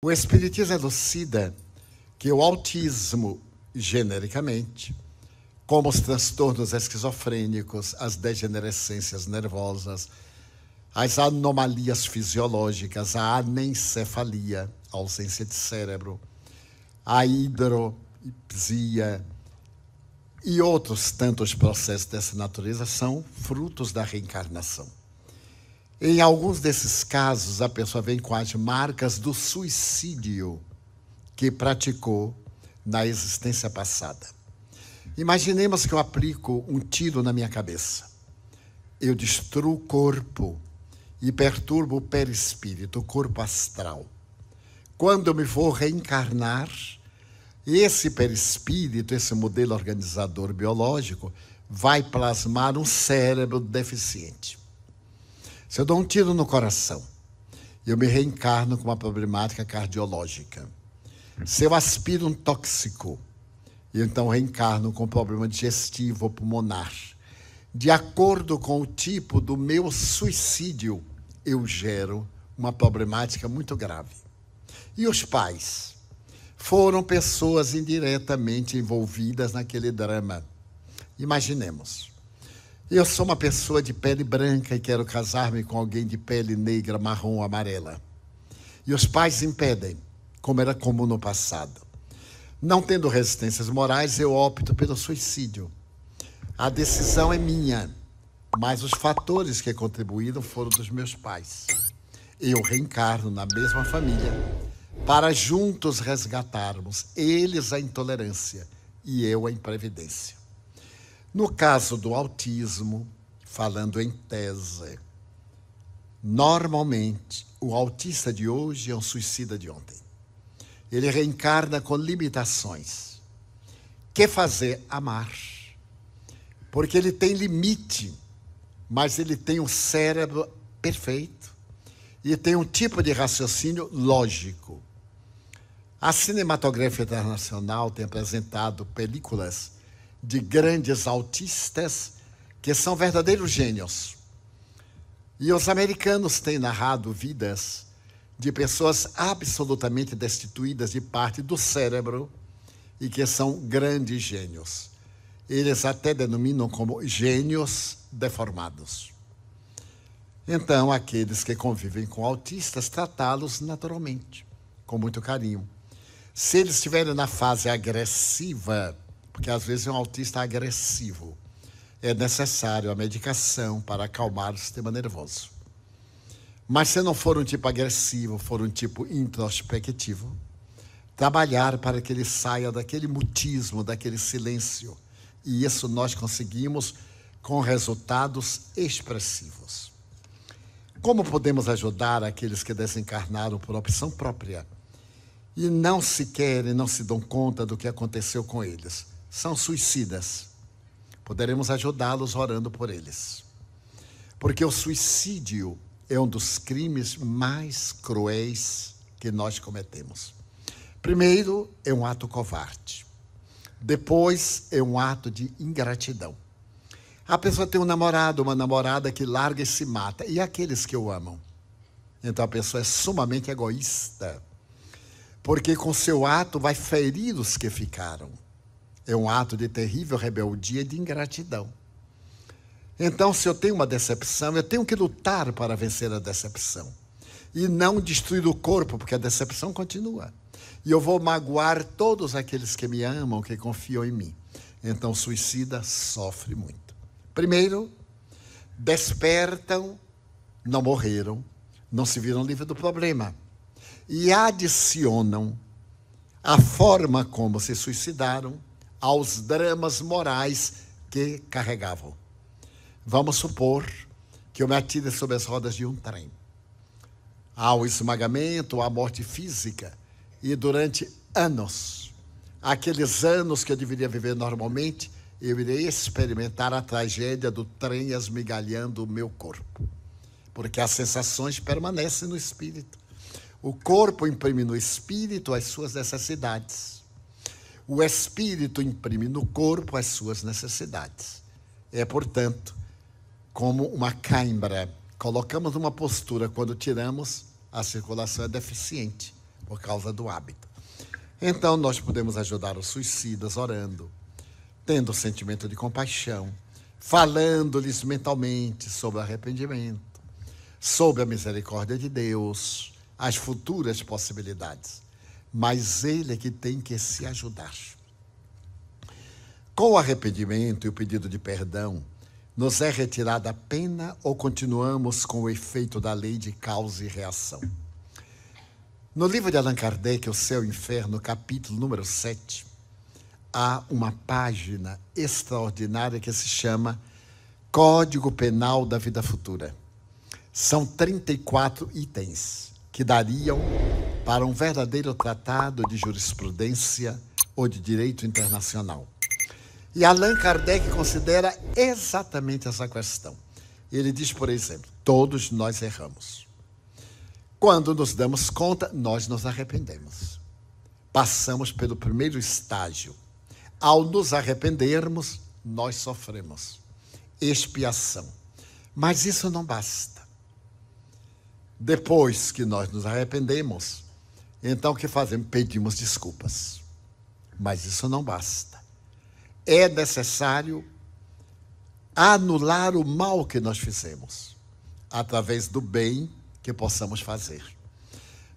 O Espiritismo elucida que o autismo, genericamente, como os transtornos esquizofrênicos, as degenerescências nervosas, as anomalias fisiológicas, a anencefalia, a ausência de cérebro, a hidropisia e outros tantos processos dessa natureza são frutos da reencarnação. Em alguns desses casos, a pessoa vem com as marcas do suicídio que praticou na existência passada. Imaginemos que eu aplico um tiro na minha cabeça. Eu destruo o corpo e perturbo o perispírito, o corpo astral. Quando eu me vou reencarnar, esse perispírito, esse modelo organizador biológico, vai plasmar um cérebro deficiente. Se eu dou um tiro no coração, eu me reencarno com uma problemática cardiológica. Se eu aspiro um tóxico, eu então reencarno com problema digestivo ou pulmonar. De acordo com o tipo do meu suicídio, eu gero uma problemática muito grave. E os pais? Foram pessoas indiretamente envolvidas naquele drama. Imaginemos. Eu sou uma pessoa de pele branca e quero casar-me com alguém de pele negra, marrom ou amarela. E os pais impedem, como era comum no passado. Não tendo resistências morais, eu opto pelo suicídio. A decisão é minha, mas os fatores que contribuíram foram dos meus pais. Eu reencarno na mesma família para juntos resgatarmos, eles a intolerância e eu a imprevidência. No caso do autismo, falando em tese, normalmente o autista de hoje é um suicida de ontem. Ele reencarna com limitações. Quer fazer? Amar. Porque ele tem limite, mas ele tem um cérebro perfeito e tem um tipo de raciocínio lógico. A cinematografia internacional tem apresentado películas de grandes autistas que são verdadeiros gênios. E os americanos têm narrado vidas de pessoas absolutamente destituídas de parte do cérebro e que são grandes gênios. Eles até denominam como gênios deformados. Então, aqueles que convivem com autistas, tratá-los naturalmente, com muito carinho. Se eles estiverem na fase agressiva, porque às vezes é um autista agressivo, é necessário a medicação para acalmar o sistema nervoso. Mas se não for um tipo agressivo, for um tipo introspectivo, trabalhar para que ele saia daquele mutismo, daquele silêncio. E isso nós conseguimos com resultados expressivos. Como podemos ajudar aqueles que desencarnaram por opção própria e não se querem, não se dão conta do que aconteceu com eles? São suicidas. Poderemos ajudá-los orando por eles. Porque o suicídio é um dos crimes mais cruéis que nós cometemos. Primeiro, é um ato covarde. Depois, é um ato de ingratidão. A pessoa tem um namorado, uma namorada que larga e se mata. E aqueles que o amam? Então, a pessoa é sumamente egoísta. Porque com seu ato vai ferir os que ficaram. É um ato de terrível rebeldia e de ingratidão. Então, se eu tenho uma decepção, eu tenho que lutar para vencer a decepção. E não destruir o corpo, porque a decepção continua. E eu vou magoar todos aqueles que me amam, que confiam em mim. Então, o suicida sofre muito. Primeiro, despertam, não morreram, não se viram livres do problema. E adicionam a forma como se suicidaram aos dramas morais que carregavam. Vamos supor que eu me atire sobre as rodas de um trem. Há o esmagamento, a morte física. E durante anos, aqueles anos que eu deveria viver normalmente, eu irei experimentar a tragédia do trem esmigalhando o meu corpo. Porque as sensações permanecem no espírito. O corpo imprime no espírito as suas necessidades. O espírito imprime no corpo as suas necessidades. É, portanto, como uma cãibra. Colocamos uma postura, quando tiramos, a circulação é deficiente. por causa do hábito. Então, nós podemos ajudar os suicidas orando, tendo sentimento de compaixão, falando-lhes mentalmente sobre o arrependimento, sobre a misericórdia de Deus, as futuras possibilidades. Mas ele é que tem que se ajudar. Com o arrependimento e o pedido de perdão, nos é retirada a pena ou continuamos com o efeito da lei de causa e reação? No livro de Allan Kardec, O Céu e o Inferno, capítulo número 7, há uma página extraordinária que se chama Código Penal da Vida Futura. São 34 itens que dariam para um verdadeiro tratado de jurisprudência ou de direito internacional. E Allan Kardec considera exatamente essa questão. Ele diz, por exemplo, todos nós erramos. Quando nos damos conta, nós nos arrependemos. Passamos pelo primeiro estágio. Ao nos arrependermos, nós sofremos expiação. Mas isso não basta. Depois que nós nos arrependemos, então o que fazemos? Pedimos desculpas. Mas isso não basta. É necessário anular o mal que nós fizemos, através do bem que possamos fazer.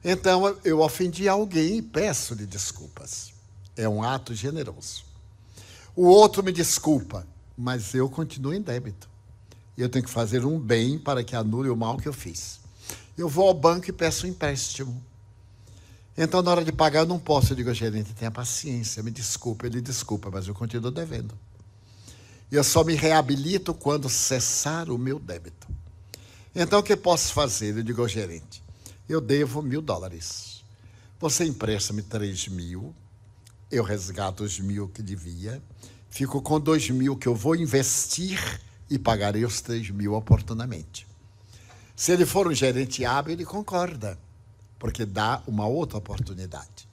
Então, eu ofendi alguém e peço-lhe desculpas. É um ato generoso. O outro me desculpa, mas eu continuo em débito. Eu tenho que fazer um bem para que anule o mal que eu fiz. Eu vou ao banco e peço um empréstimo. Então, na hora de pagar, eu não posso. Eu digo, gerente, tenha paciência, me desculpa. Ele desculpa, mas eu continuo devendo. Eu só me reabilito quando cessar o meu débito. Então, o que posso fazer? Eu digo ao gerente, eu devo $1.000. Você empresta-me 3.000, eu resgato os 1.000 que devia, fico com 2.000 que eu vou investir e pagarei os 3.000 oportunamente. Se ele for um gerente hábil, ele concorda, porque dá uma outra oportunidade.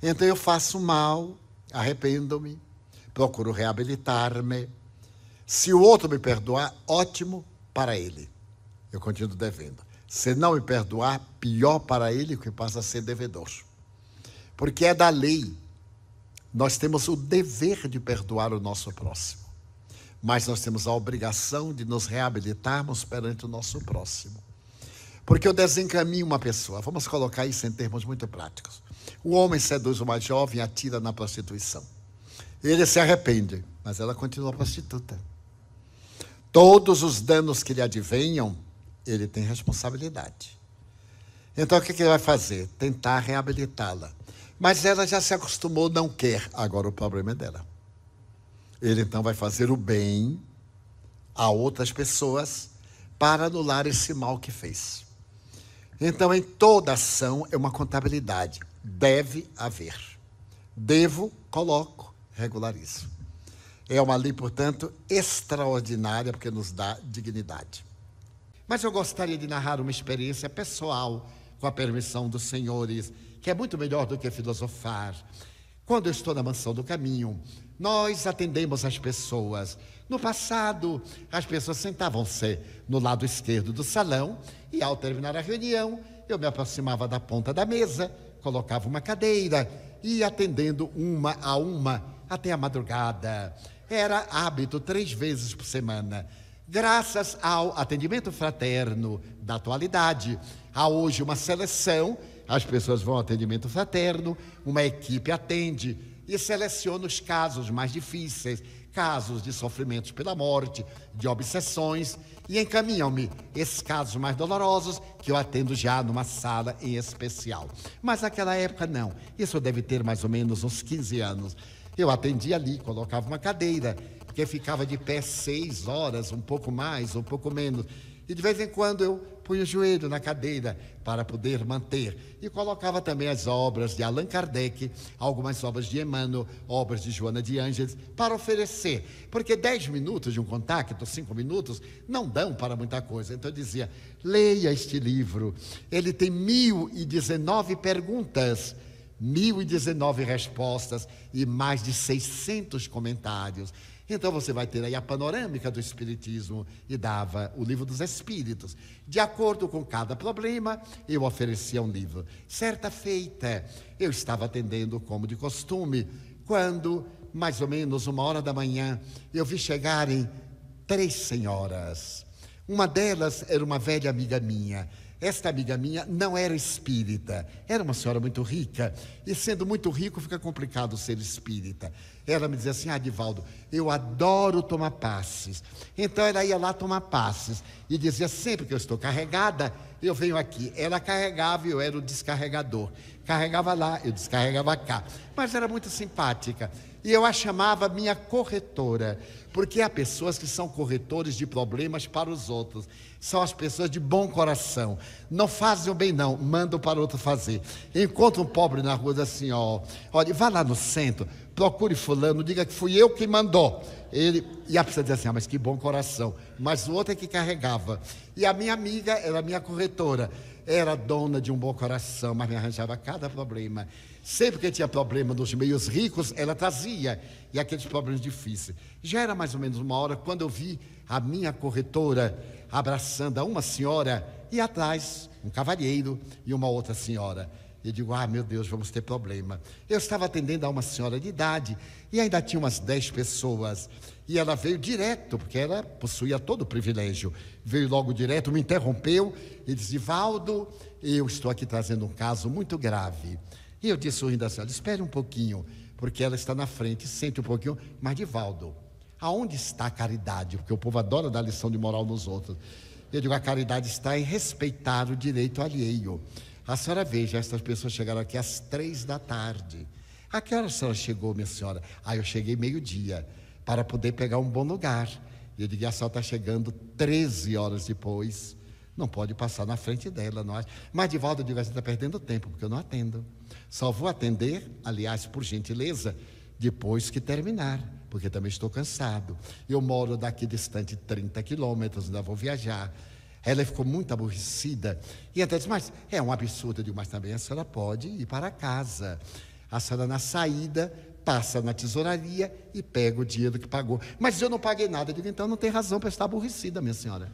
Então, eu faço mal, arrependo-me, procuro reabilitar-me. Se o outro me perdoar, ótimo para ele. Eu continuo devendo. Se não me perdoar, pior para ele, que passa a ser devedor. Porque é da lei. Nós temos o dever de perdoar o nosso próximo. Mas nós temos a obrigação de nos reabilitarmos perante o nosso próximo. Porque eu desencaminho uma pessoa. Vamos colocar isso em termos muito práticos. O homem seduz uma jovem e atira na prostituição. Ele se arrepende, mas ela continua prostituta. Todos os danos que lhe advenham, ele tem responsabilidade. Então, o que ele vai fazer? Tentar reabilitá-la. Mas ela já se acostumou, não quer. Agora o problema é dela. Ele, então, vai fazer o bem a outras pessoas para anular esse mal que fez. Então, em toda ação, é uma contabilidade. Deve haver. Devo, coloco, regularizo. É uma lei, portanto, extraordinária, porque nos dá dignidade. Mas eu gostaria de narrar uma experiência pessoal, com a permissão dos senhores, que é muito melhor do que filosofar. Quando eu estou na Mansão do Caminho, nós atendemos as pessoas. No passado, as pessoas sentavam-se no lado esquerdo do salão e, ao terminar a reunião, eu me aproximava da ponta da mesa, colocava uma cadeira e ia atendendo uma a uma até a madrugada. Era hábito 3 vezes por semana. Graças ao atendimento fraterno da atualidade, há hoje uma seleção, as pessoas vão ao atendimento fraterno, uma equipe atende e seleciona os casos mais difíceis, casos de sofrimentos pela morte, de obsessões, e encaminham-me esses casos mais dolorosos que eu atendo já numa sala em especial. Mas naquela época não, isso deve ter mais ou menos uns 15 anos. Eu atendia ali, colocava uma cadeira, porque ficava de pé 6 horas, um pouco mais, um pouco menos. E de vez em quando eu punha o joelho na cadeira para poder manter. E colocava também as obras de Allan Kardec, algumas obras de Emmanuel, obras de Joana de Ângeles, para oferecer. Porque 10 minutos de um contato, 5 minutos, não dão para muita coisa. Então eu dizia, leia este livro. Ele tem 1019 perguntas, 1019 respostas e mais de 600 comentários. Então você vai ter aí a panorâmica do Espiritismo e dava o livro dos Espíritos. De acordo com cada problema, eu oferecia um livro. Certa feita, eu estava atendendo como de costume, quando, mais ou menos 1h da manhã, eu vi chegarem 3 senhoras. Uma delas era uma velha amiga minha. Esta amiga minha não era espírita, era uma senhora muito rica, e sendo muito rico fica complicado ser espírita. Ela me dizia assim: Divaldo, eu adoro tomar passes. Então ela ia lá tomar passes, e dizia: sempre que eu estou carregada, eu venho aqui. Ela carregava e eu era o descarregador. Carregava lá, eu descarregava cá. Mas era muito simpática. E eu a chamava minha corretora, porque há pessoas que são corretores de problemas para os outros. São as pessoas de bom coração. Não fazem o bem não, mandam para o outro fazer. Encontra um pobre na rua, diz assim: olha, vá lá no centro, procure fulano, diga que fui eu que mandou. E a pessoa diz assim: mas que bom coração. Mas o outro é que carregava. E a minha amiga era minha corretora. Era dona de um bom coração, mas me arranjava cada problema. Sempre que tinha problema nos meios ricos, ela trazia, e aqueles problemas difíceis. Já era mais ou menos 1h, quando eu vi a minha corretora abraçando a uma senhora e atrás um cavalheiro e uma outra senhora. Eu digo: meu Deus, vamos ter problema. Eu estava atendendo a uma senhora de idade e ainda tinha umas 10 pessoas. E ela veio direto, porque ela possuía todo o privilégio. Veio logo direto, me interrompeu e disse: Divaldo, eu estou aqui trazendo um caso muito grave. E eu disse, sorrindo assim: espere um pouquinho, porque ela está na frente, sente um pouquinho. Mas, Divaldo, aonde está a caridade? Porque o povo adora dar lição de moral nos outros. Eu digo: a caridade está em respeitar o direito alheio. A senhora veja, essas pessoas chegaram aqui às 3 da tarde. A que hora a senhora chegou, minha senhora? Eu cheguei 12h, para poder pegar um bom lugar. Eu digo: a senhora está chegando 13 horas depois. Não pode passar na frente dela, não acha? Mas, Divaldo, eu digo: você está perdendo tempo, porque eu não atendo. Só vou atender, aliás, por gentileza, depois que terminar, porque também estou cansado. Eu moro daqui distante 30 quilômetros, ainda vou viajar. Ela ficou muito aborrecida. E então disse: mas é um absurdo. Eu digo: mas também a senhora pode ir para casa. A senhora, na saída, passa na tesouraria e pega o dinheiro que pagou. Mas eu não paguei nada. Eu digo: então não tem razão para estar aborrecida, minha senhora.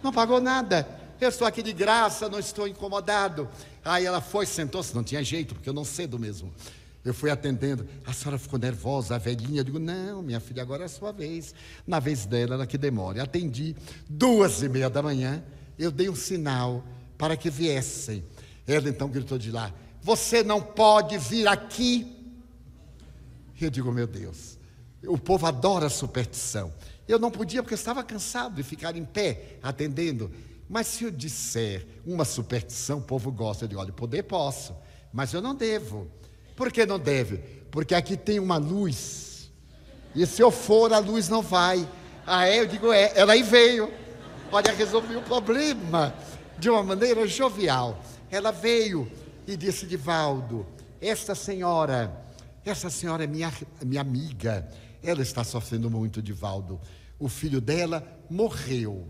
Não pagou nada. Eu estou aqui de graça, não estou incomodado. Aí ela foi, sentou-se, não tinha jeito, porque eu não cedo mesmo. Eu fui atendendo. A senhora ficou nervosa, a velhinha. Eu digo: não, minha filha, agora é a sua vez. Na vez dela, ela que demora. Atendi, 2h30 da manhã, eu dei um sinal para que viessem. Ela então gritou de lá: você não pode vir aqui. Eu digo: meu Deus, o povo adora superstição. Eu não podia, porque eu estava cansado de ficar em pé, atendendo. Mas se eu disser uma superstição, o povo gosta. Eu digo: olha, poder posso, mas eu não devo. Por que não deve? Porque aqui tem uma luz, e se eu for, a luz não vai. Eu digo: ela aí veio. Olha, resolvi o problema de uma maneira jovial. Ela veio e disse: Divaldo, essa senhora é minha amiga. Ela está sofrendo muito, Divaldo. O filho dela morreu.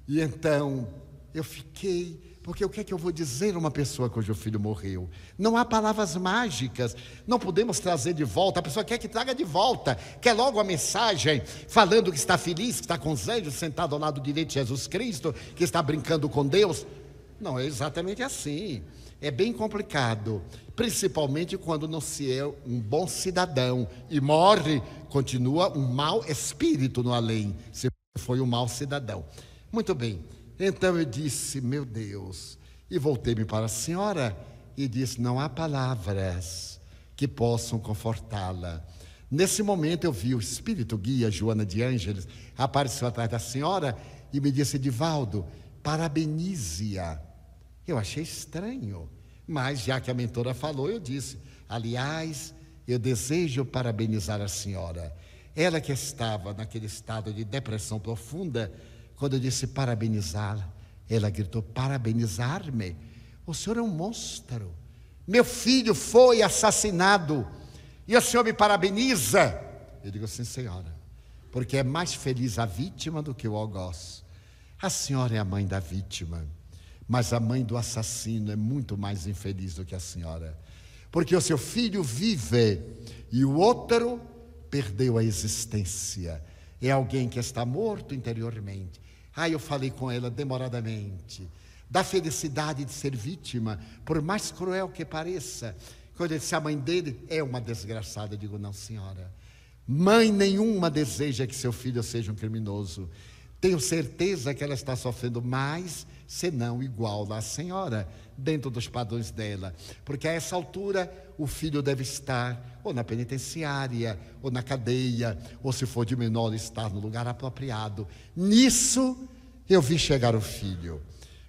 E então eu fiquei, porque o que é que eu vou dizer a uma pessoa cujo filho morreu? Não há palavras mágicas, não podemos trazer de volta. A pessoa quer que traga de volta, quer logo a mensagem falando que está feliz, que está com os anjos, sentado ao lado direito de Jesus Cristo, que está brincando com Deus. Não é exatamente assim. É bem complicado, principalmente quando não se é um bom cidadão e morre, continua um mau espírito no além, se foi um mau cidadão. Muito bem, então eu disse: meu Deus, e voltei-me para a senhora e disse: não há palavras que possam confortá-la. Nesse momento eu vi o espírito guia, Joana de Ângeles, apareceu atrás da senhora e me disse: Divaldo, parabenize-a. Eu achei estranho, mas já que a mentora falou, eu disse: aliás, eu desejo parabenizar a senhora. Ela que estava naquele estado de depressão profunda, quando eu disse parabenizá-la, ela gritou: parabenizar-me? O senhor é um monstro. Meu filho foi assassinado e o senhor me parabeniza? Eu digo: sim, senhora, porque é mais feliz a vítima do que o algoz. A senhora é a mãe da vítima, mas a mãe do assassino é muito mais infeliz do que a senhora, porque o seu filho vive e o outro perdeu a existência. É alguém que está morto interiormente. Eu falei com ela demoradamente, da felicidade de ser vítima, por mais cruel que pareça. Quando ele disse, a mãe dele é uma desgraçada, eu digo, não, senhora. Mãe nenhuma deseja que seu filho seja um criminoso. Tenho certeza que ela está sofrendo mais, senão igual à senhora, dentro dos padrões dela. Porque a essa altura, o filho deve estar ou na penitenciária, ou na cadeia, ou se for de menor, estar no lugar apropriado. Nisso, eu vi chegar o filho.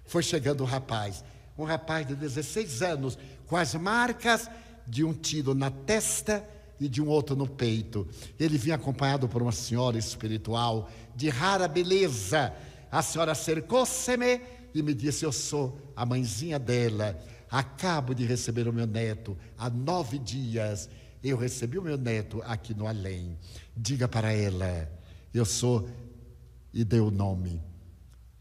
Foi chegando o rapaz, um rapaz de 16 anos, com as marcas de um tiro na testa e de um outro no peito. Ele vinha acompanhado por uma senhora espiritual de rara beleza. A senhora cercou-se-me e me disse, eu sou a mãezinha dela. Acabo de receber o meu neto. Há 9 dias eu recebi o meu neto aqui no além. Diga para ela, eu sou... E deu o nome.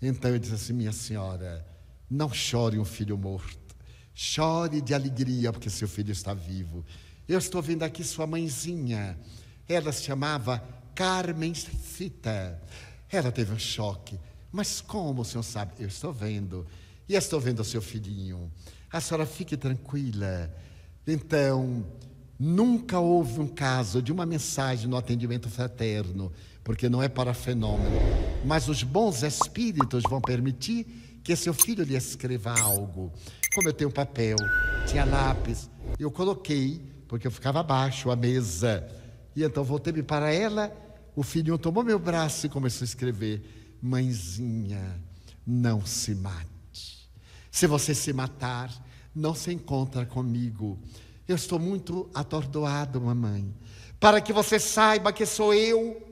Então eu disse assim, minha senhora, não chore um filho morto. Chore de alegria porque seu filho está vivo. Eu estou vendo aqui sua mãezinha. Ela se chamava Carmencita. Ela teve um choque. Mas como o senhor sabe? Eu estou vendo. E estou vendo o seu filhinho. A senhora fique tranquila. Então, nunca houve um caso de uma mensagem no atendimento fraterno, porque não é para fenômeno. Mas os bons espíritos vão permitir que seu filho lhe escreva algo. Como eu tenho papel, tinha lápis, eu coloquei, porque eu ficava abaixo, a mesa. E então voltei-me para ela, o filhinho tomou meu braço e começou a escrever, mãezinha, não se mate. Se você se matar, não se encontra comigo. Eu estou muito atordoado, mamãe. Para que você saiba que sou eu.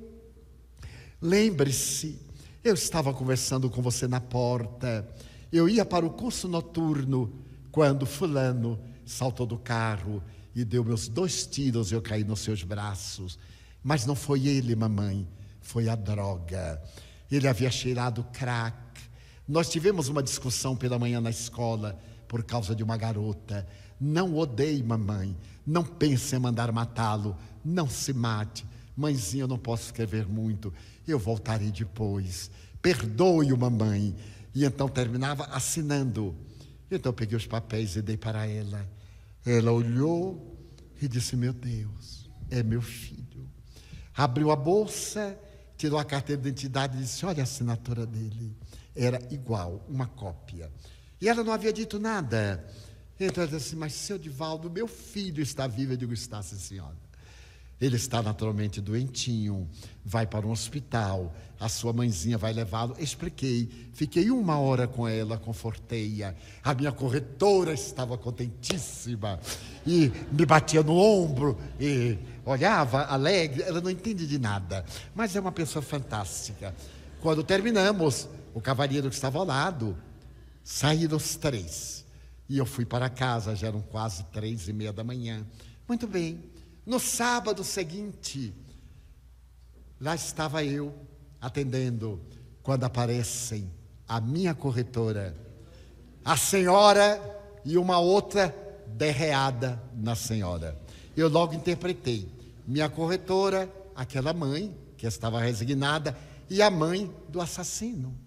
Lembre-se, eu estava conversando com você na porta. Eu ia para o curso noturno quando fulano saltou do carro e deu meus 2 tiros e eu caí nos seus braços. Mas não foi ele, mamãe, foi a droga. Ele havia cheirado crack. Nós tivemos uma discussão pela manhã na escola por causa de uma garota. Não odeie, mamãe. Não pense em mandar matá-lo. Não se mate. Mãezinha, eu não posso escrever muito. Eu voltarei depois. Perdoe-o, mamãe. E então terminava assinando. Então eu peguei os papéis e dei para ela. Ela olhou e disse, meu Deus, é meu filho. Abriu a bolsa, tirou a carteira de identidade e disse, olha a assinatura dele. Era igual, uma cópia. E ela não havia dito nada. Então ela disse, mas seu Divaldo, meu filho está vivo. Eu digo, está, sim, senhora. Ele está naturalmente doentinho, vai para um hospital, a sua mãezinha vai levá-lo. Expliquei, fiquei 1 hora com ela, confortei-a. A minha corretora estava contentíssima e me batia no ombro e olhava alegre. Ela não entende de nada, mas é uma pessoa fantástica. Quando terminamos, o cavalheiro que estava ao lado, saíram os 3. E eu fui para casa, já eram quase 3:30 da manhã. Muito bem. No sábado seguinte, lá estava eu atendendo, quando aparecem a minha corretora, a senhora e uma outra derreada na senhora. Eu logo interpretei, minha corretora, aquela mãe que estava resignada, e a mãe do assassino.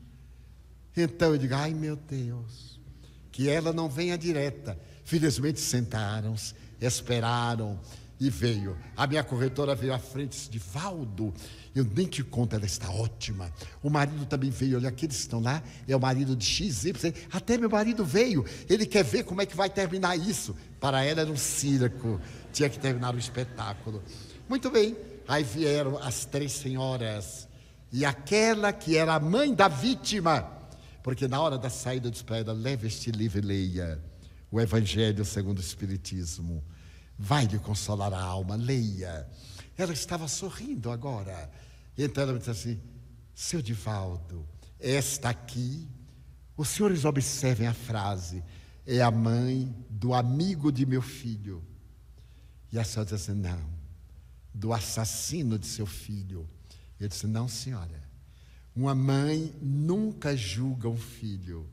Então eu digo, ai meu Deus, que ela não venha direta. Felizmente sentaram-se, esperaram. E veio, a minha corretora veio à frente e disse, Divaldo, eu nem te conto, ela está ótima. O marido também veio, olha, aqueles que estão lá, é o marido de XY. Até meu marido veio, ele quer ver como é que vai terminar isso. Para ela era um circo, tinha que terminar o espetáculo. Muito bem, aí vieram as 3 senhoras. E aquela que era a mãe da vítima, porque na hora da saída eu disse para ela, leve este livro e leia o Evangelho segundo o Espiritismo. Vai lhe consolar a alma, leia. Ela estava sorrindo agora. Então ela me disse assim, seu Divaldo, esta aqui, os senhores observem a frase, é a mãe do amigo de meu filho. E a senhora disse assim, não, do assassino de seu filho. Eu disse, não, senhora, uma mãe nunca julga um filho.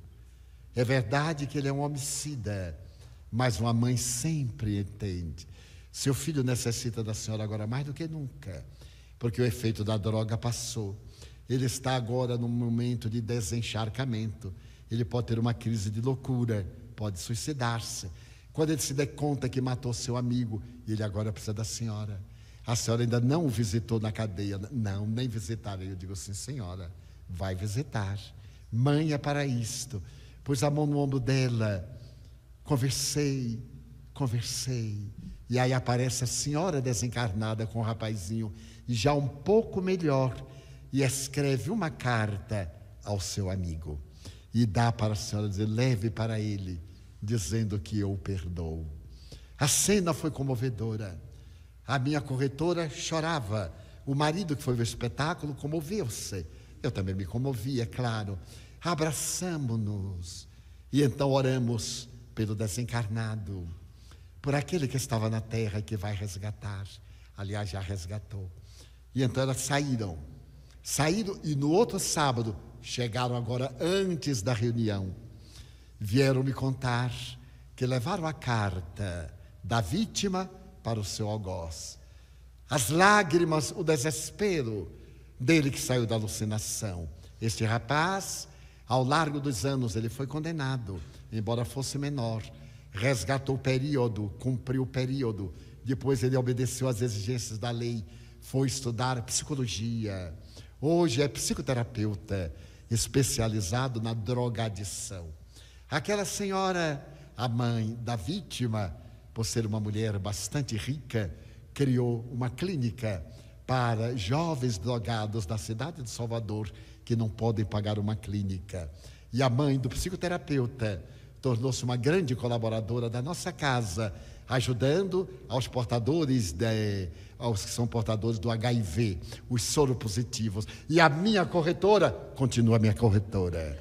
É verdade que ele é um homicida, mas uma mãe sempre entende. Seu filho necessita da senhora agora mais do que nunca, porque o efeito da droga passou. Ele está agora num momento de desencharcamento. Ele pode ter uma crise de loucura, pode suicidar-se. Quando ele se der conta que matou seu amigo, ele agora precisa da senhora. A senhora ainda não o visitou na cadeia. Não, nem visitarei. Eu digo, sim, senhora, vai visitar. Mãe é para isto. Pus a mão no ombro dela, conversei. E aí aparece a senhora desencarnada com o rapazinho, e já um pouco melhor, e escreve uma carta ao seu amigo. E dá para a senhora dizer, leve para ele, dizendo que eu o perdoo. A cena foi comovedora. A minha corretora chorava. O marido que foi ver o espetáculo comoveu-se. Eu também me comovi, é claro. Abraçamo-nos. E então oramos pelo desencarnado, por aquele que estava na terra e que vai resgatar. Aliás, já resgatou. E então elas saíram e no outro sábado, chegaram agora antes da reunião, vieram me contar que levaram a carta da vítima para o seu algoz. As lágrimas, o desespero dele que saiu da alucinação. Este rapaz, ao largo dos anos, ele foi condenado, embora fosse menor. Resgatou o período, cumpriu o período. Depois ele obedeceu às exigências da lei, foi estudar psicologia. Hoje é psicoterapeuta, especializado na drogadição. Aquela senhora, a mãe da vítima, por ser uma mulher bastante rica, criou uma clínica para jovens drogados da cidade de Salvador que não podem pagar uma clínica. E a mãe do psicoterapeuta tornou-se uma grande colaboradora da nossa casa, ajudando aos portadores, aos que são portadores do HIV, os soropositivos. E a minha corretora continua minha corretora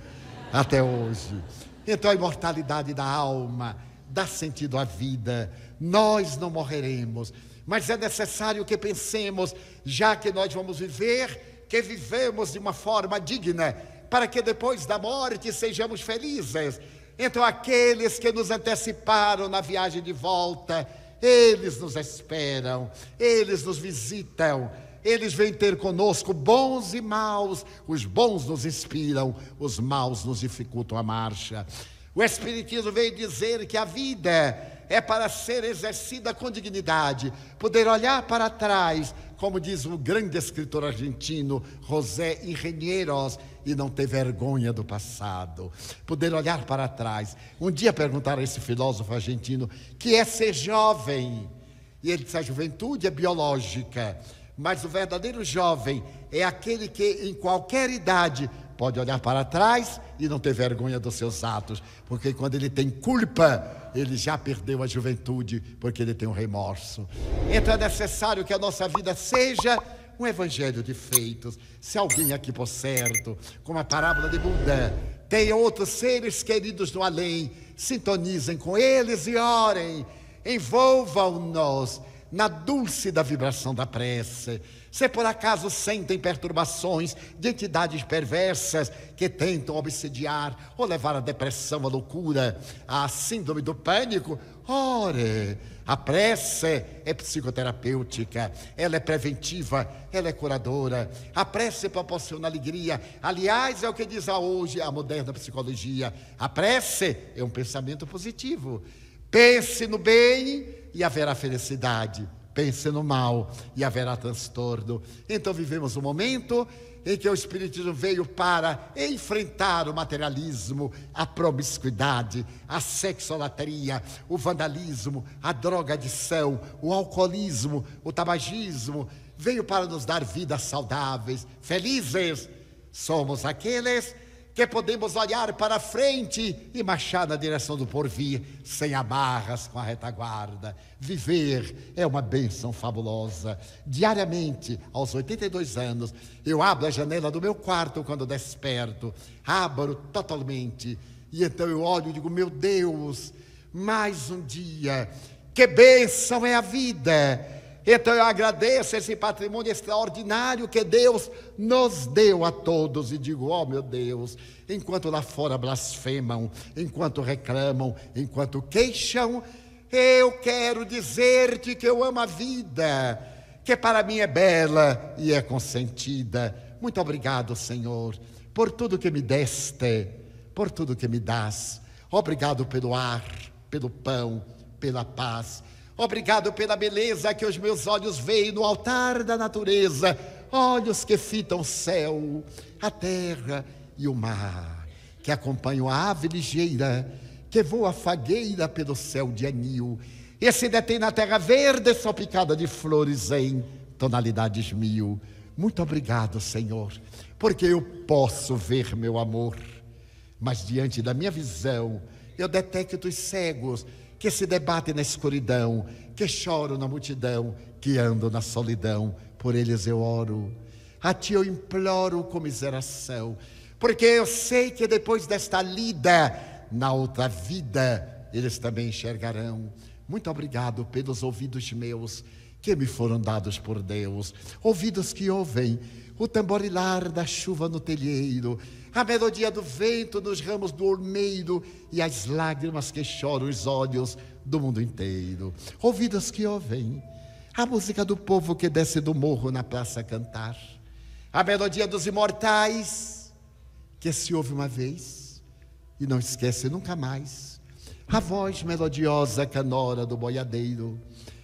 até hoje. Então a imortalidade da alma dá sentido à vida. Nós não morreremos, mas é necessário que pensemos, já que nós vamos viver, que vivemos de uma forma digna, para que depois da morte sejamos felizes. Então aqueles que nos anteciparam na viagem de volta, eles nos esperam, eles nos visitam, eles vêm ter conosco bons e maus. Os bons nos inspiram, os maus nos dificultam a marcha. O Espiritismo veio dizer que a vida é para ser exercida com dignidade, poder olhar para trás, como diz o grande escritor argentino José Ingenieros, e não ter vergonha do passado, poder olhar para trás. Um dia perguntaram a esse filósofo argentino que é ser jovem, e ele disse: a juventude é biológica, mas o verdadeiro jovem é aquele que em qualquer idade pode olhar para trás e não ter vergonha dos seus atos, porque quando ele tem culpa, ele já perdeu a juventude, porque ele tem um remorso. Então é necessário que a nossa vida seja um evangelho de feitos. Se alguém aqui, por certo, como a parábola de Buda, tem outros seres queridos no além, sintonizem com eles e orem, envolvam-nos na dulce da vibração da prece. Se por acaso sentem perturbações de entidades perversas que tentam obsediar ou levar à depressão, à loucura, à síndrome do pânico, ore. A prece é psicoterapêutica, ela é preventiva, ela é curadora. A prece proporciona alegria. Aliás, é o que diz hoje a moderna psicologia. A prece é um pensamento positivo. Pense no bem e haverá felicidade. Pense no mal e haverá transtorno. Então vivemos um momento em que o Espiritismo veio para enfrentar o materialismo, a promiscuidade, a sexolatria, o vandalismo, a drogadição, o alcoolismo, o tabagismo. Veio para nos dar vidas saudáveis, felizes. Somos aqueles que podemos olhar para frente e marchar na direção do porvir, sem amarras, com a retaguarda. Viver é uma bênção fabulosa. Diariamente, aos 82 anos, eu abro a janela do meu quarto quando desperto, abro totalmente, e então eu olho e digo: meu Deus, mais um dia, que bênção é a vida! Então eu agradeço esse patrimônio extraordinário que Deus nos deu a todos e digo: ó meu Deus, enquanto lá fora blasfemam, enquanto reclamam, enquanto queixam, Eu quero dizer-te que eu amo a vida, que para mim é bela e é consentida. Muito obrigado, Senhor, por tudo que me deste, por tudo que me dás. Obrigado pelo ar, pelo pão, pela paz. Obrigado pela beleza que os meus olhos veem no altar da natureza. Olhos que fitam o céu, a terra e o mar, que acompanham a ave ligeira, que voa fagueira pelo céu de anil, e se detém na terra verde salpicada de flores em tonalidades mil. Muito obrigado, Senhor, porque eu posso ver meu amor, mas diante da minha visão eu detecto os cegos que se debatem na escuridão, que choram na multidão, que andam na solidão. Por eles eu oro, a ti eu imploro comiseração, porque eu sei que depois desta lida, na outra vida, eles também enxergarão. Muito obrigado pelos ouvidos meus, que me foram dados por Deus, ouvidos que ouvem o tamborilar da chuva no telheiro, a melodia do vento nos ramos do ormeiro e as lágrimas que choram os olhos do mundo inteiro. Ouvidos que ouvem a música do povo que desce do morro na praça a cantar, a melodia dos imortais que se ouve uma vez e não esquece nunca mais, a voz melodiosa canora do boiadeiro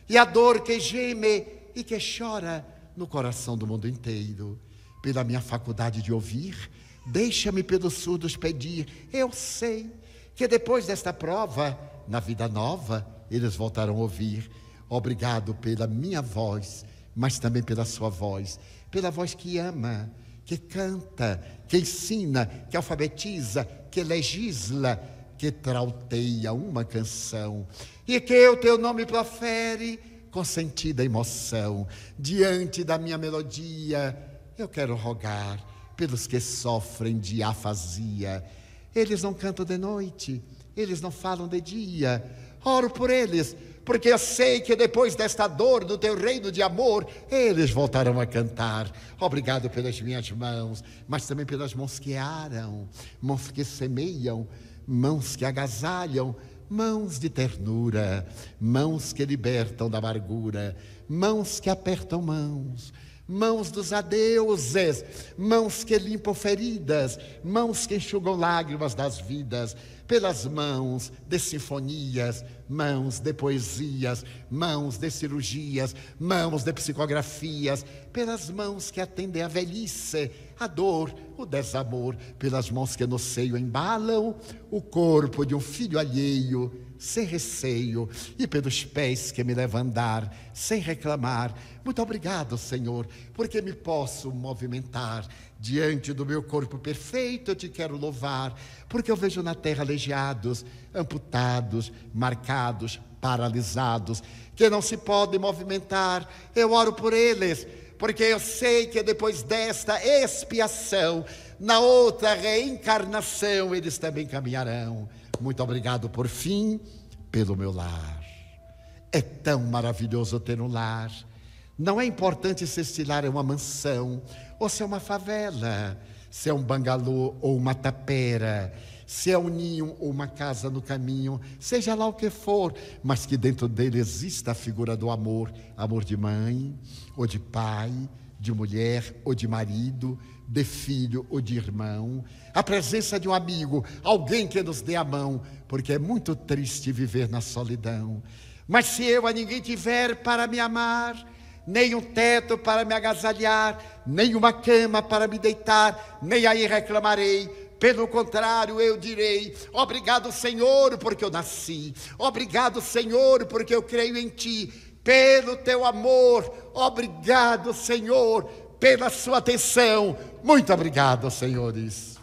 e a dor que geme e que chora no coração do mundo inteiro. Pela minha faculdade de ouvir, deixa-me pelos surdos pedir. Eu sei que depois desta prova, na vida nova, eles voltarão a ouvir. Obrigado pela minha voz, mas também pela sua voz, pela voz que ama, que canta, que ensina, que alfabetiza, que legisla, que trauteia uma canção, e que o teu nome profere com sentida emoção. Diante da minha melodia, eu quero rogar pelos que sofrem de afasia. Eles não cantam de noite, eles não falam de dia. Oro por eles, porque eu sei que depois desta dor do teu reino de amor, eles voltarão a cantar. Obrigado pelas minhas mãos, mas também pelas mãos que aram, mãos que semeiam, mãos que agasalham, mãos de ternura, mãos que libertam da amargura, mãos que apertam mãos, mãos dos adeuses, mãos que limpam feridas, mãos que enxugam lágrimas das vidas, pelas mãos de sinfonias, mãos de poesias, mãos de cirurgias, mãos de psicografias, pelas mãos que atendem a velhice, a dor, o desamor, pelas mãos que no seio embalam o corpo de um filho alheio, sem receio, e pelos pés que me levam a andar, sem reclamar. Muito obrigado, Senhor, porque me posso movimentar. Diante do meu corpo perfeito eu te quero louvar, porque eu vejo na terra aleijados, amputados, marcados, paralisados, que não se podem movimentar. Eu oro por eles, porque eu sei que depois desta expiação, na outra reencarnação, eles também caminharão. Muito obrigado, por fim, pelo meu lar. É tão maravilhoso ter um lar. Não é importante se este lar é uma mansão, ou se é uma favela, se é um bangalô ou uma tapera, se é um ninho ou uma casa no caminho, seja lá o que for, mas que dentro dele exista a figura do amor, amor de mãe, ou de pai, de mulher ou de marido, de filho ou de irmão, a presença de um amigo, alguém que nos dê a mão, porque é muito triste viver na solidão. Mas se eu a ninguém tiver para me amar, nem um teto para me agasalhar, nem uma cama para me deitar, nem aí reclamarei. Pelo contrário, eu direi: obrigado, Senhor, porque eu nasci. Obrigado, Senhor, porque eu creio em Ti. Pelo Teu amor, obrigado, Senhor, pela Sua atenção. Muito obrigado, senhores.